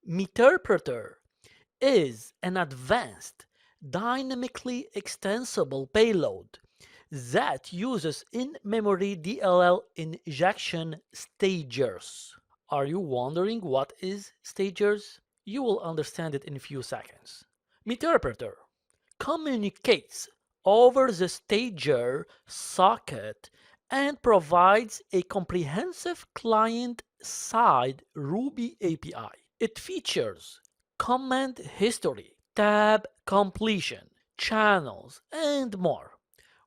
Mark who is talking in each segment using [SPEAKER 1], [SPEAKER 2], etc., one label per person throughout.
[SPEAKER 1] Meterpreter is an advanced, dynamically extensible payload that uses in-memory DLL injection stagers. Are you wondering what is stagers? You will understand it in a few seconds. Meterpreter communicates over the stager socket and provides a comprehensive client-side Ruby API. It features command history, tab completion, channels, and more.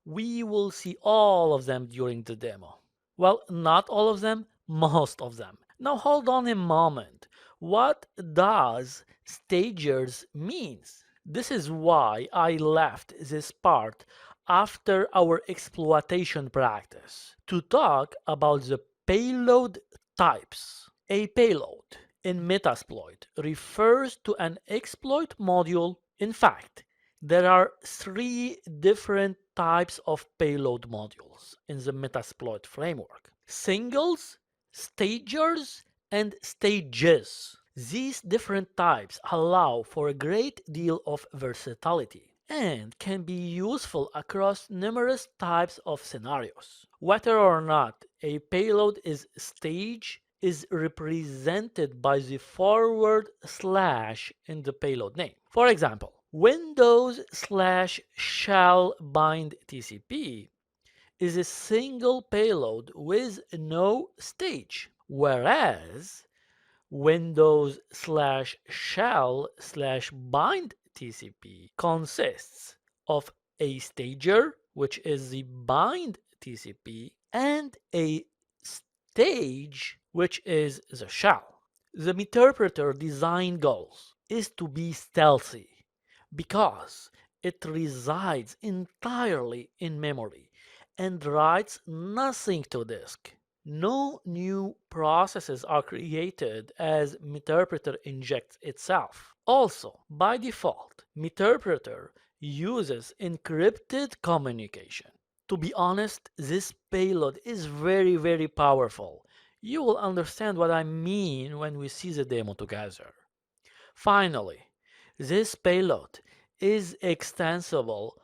[SPEAKER 1] We will see all of them during the demo. Well, not all of them, most of them. Now hold on a moment. What does stagers means? This is why I left this part after our exploitation practice to talk about the payload types. A payload in Metasploit refers to an exploit module. In fact, there are three different types of payload modules in the Metasploit framework: singles, stagers, and stages. These different types allow for a great deal of versatility and can be useful across numerous types of scenarios. Whether or not a payload is stage is represented by the forward slash in the payload name. For example, Windows/shell bind TCP is a single payload with no stage, whereas Windows/shell/bind TCP consists of a stager, which is the bind TCP, and a stage, which is the shell. The Meterpreter design goals is to be stealthy because it resides entirely in memory and writes nothing to disk. No new processes are created as Meterpreter injects itself. Also, by default, Meterpreter uses encrypted communication. To be honest, this payload is very powerful. You will understand what I mean when we see the demo together. Finally, this payload is extensible.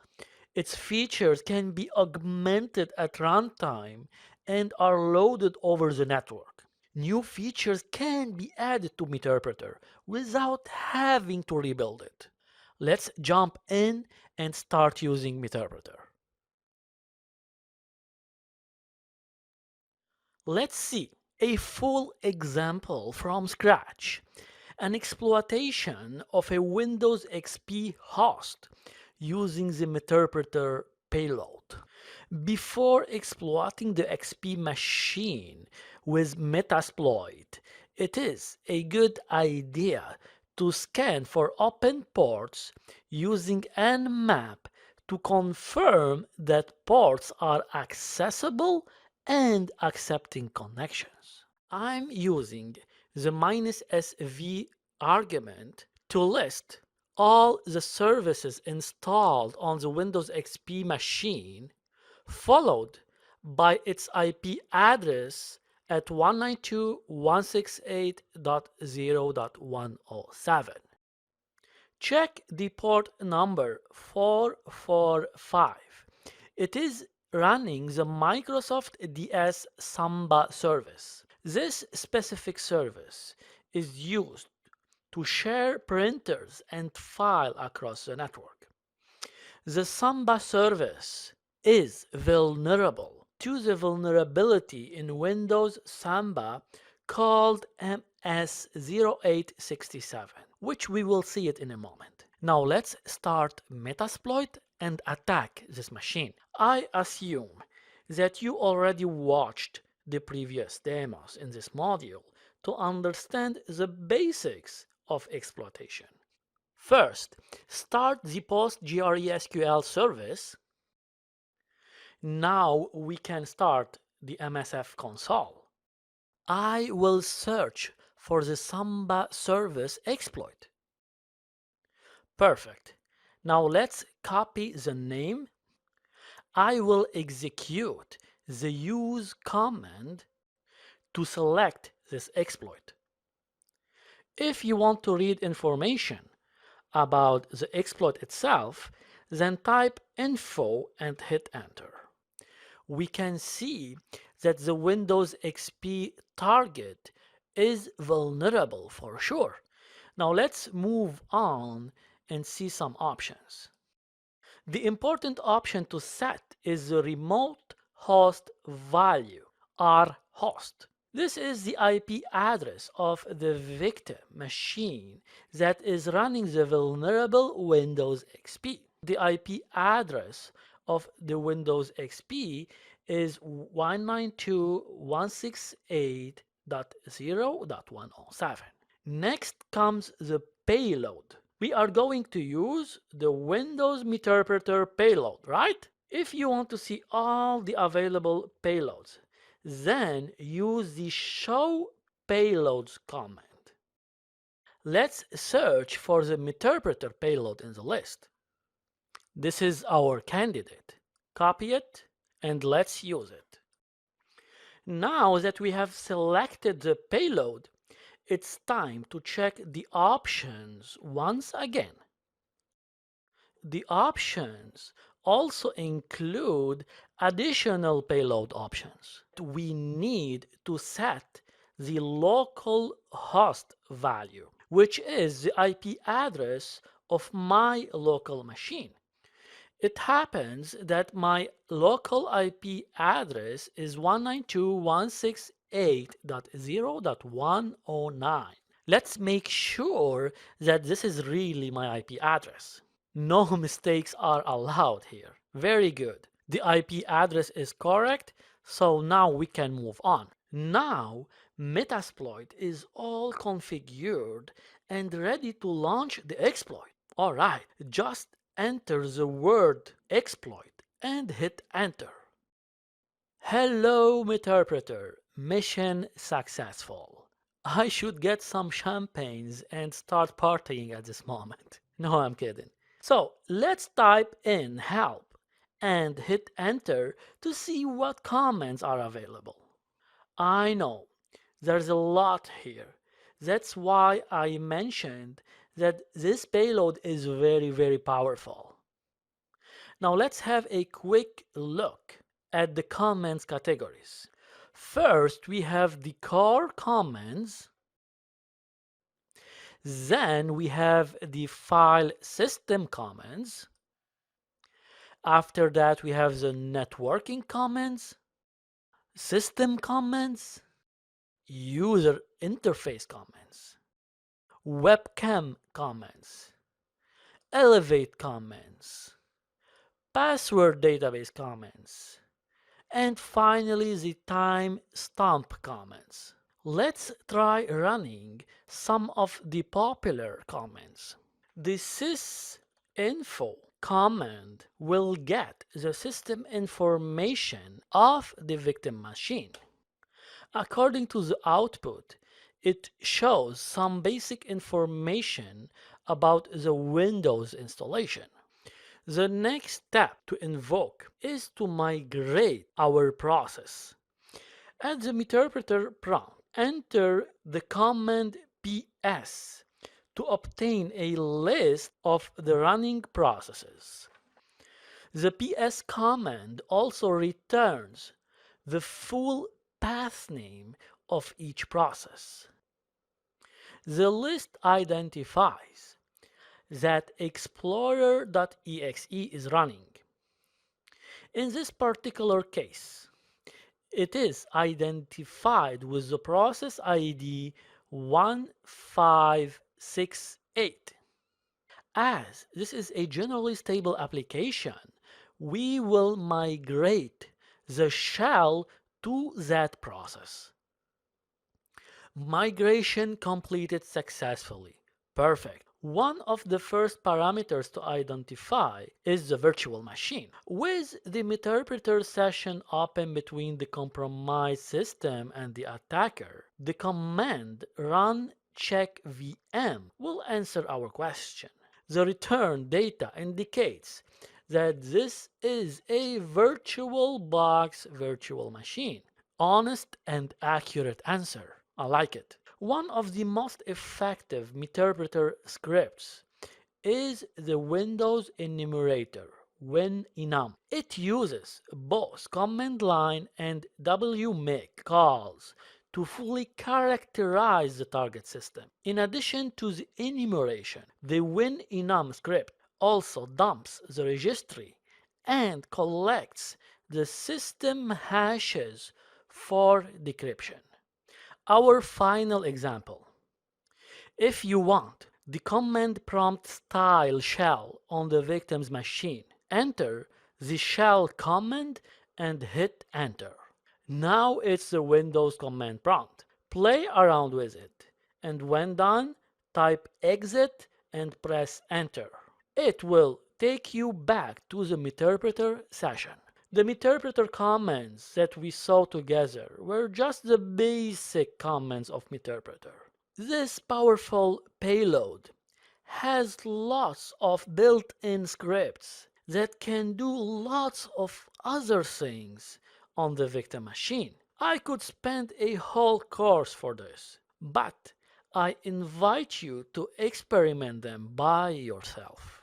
[SPEAKER 1] Its features can be augmented at runtime and are loaded over the network. New features can be added to Meterpreter without having to rebuild it. Let's jump in and start using Meterpreter. Let's see a full example from scratch. An exploitation of a Windows XP host using the Meterpreter payload. Before exploiting the XP machine with Metasploit, it is a good idea to scan for open ports using nmap to confirm that ports are accessible and accepting connections. I'm using the -sv argument to list all the services installed on the Windows XP machine, followed by its IP address at 192.168.0.107. Check the port number 445. It is running the Microsoft DS Samba service. This specific service is used to share printers and file across the network. The Samba service is vulnerable to the vulnerability in Windows Samba called MS0867, which we will see it in a moment. Now let's start Metasploit and attack this machine. I assume that you already watched the previous demos in this module to understand the basics of exploitation. First, start the PostgreSQL service. Now we can start the MSF console. I will search for the Samba service exploit. Perfect. Now let's copy the name. I will execute the use command to select this exploit. If you want to read information about the exploit itself, then type info and hit enter. We can see that the Windows XP target is vulnerable for sure. Now let's move on and see some options. The important option to set is the remote host value, rhost. This is the IP address of the victim machine that is running the vulnerable Windows XP. The IP address of the Windows XP is 192.168.0.107. Next comes the payload. We are going to use the Windows Meterpreter payload, right? If you want to see all the available payloads, then use the show payloads command. Let's search for the Meterpreter payload in the list. This is our candidate. Copy it and let's use it. Now that we have selected the payload, it's time to check the options once again. The options also include additional payload options. We need to set the local host value, which is the IP address of my local machine. It happens that my local IP address is 192.168.0.109. Let's make sure that this is really my IP address. No mistakes are allowed here. Very good. The IP address is correct, so now we can move on. Now, Metasploit is all configured and ready to launch the exploit. Alright, just enter the word exploit and hit enter. Hello, Meterpreter. Mission successful. I should get some champagnes and start partying at this moment. No, I'm kidding. So let's type in help and hit enter to see what comments are available. I know there's a lot here. That's why I mentioned that this payload is very powerful. Now let's have a quick look at the comments categories. First, we have the core comments. Then we have the file system comments. After that, we have the networking comments, system comments, user interface comments, webcam comments, elevate comments, password database comments, and finally the timestamp comments. Let's try running some of the popular comments. The sysinfo command will get the system information of the victim machine. According to the output, it shows some basic information about the Windows installation. The next step to invoke is to migrate our process. At the Meterpreter prompt, enter the command ps to obtain a list of the running processes. The ps command also returns the full path name of each process. The list identifies that explorer.exe is running. In this particular case, it is identified with the process ID 1568. As this is a generally stable application, we will migrate the shell to that process. Migration completed successfully. Perfect. One of the first parameters to identify is the virtual machine. With the Meterpreter session open between the compromised system and the attacker, the command run check VM will answer our question. The return data indicates that this is a VirtualBox virtual machine. Honest and accurate answer. I like it. One of the most effective Meterpreter scripts is the Windows enumerator, WinEnum. It uses both command line and wmake calls to fully characterize the target system. In addition to the enumeration, the WinEnum script also dumps the registry and collects the system hashes for decryption. Our final example. If you want the command prompt style shell on the victim's machine, enter the shell command and hit enter. Now it's the Windows command prompt. Play around with it, and when done, type exit and press enter. It will take you back to the Meterpreter session. The Meterpreter commands that we saw together were just the basic commands of Meterpreter. This powerful payload has lots of built-in scripts that can do lots of other things on the victim machine. I could spend a whole course for this, but I invite you to experiment them by yourself.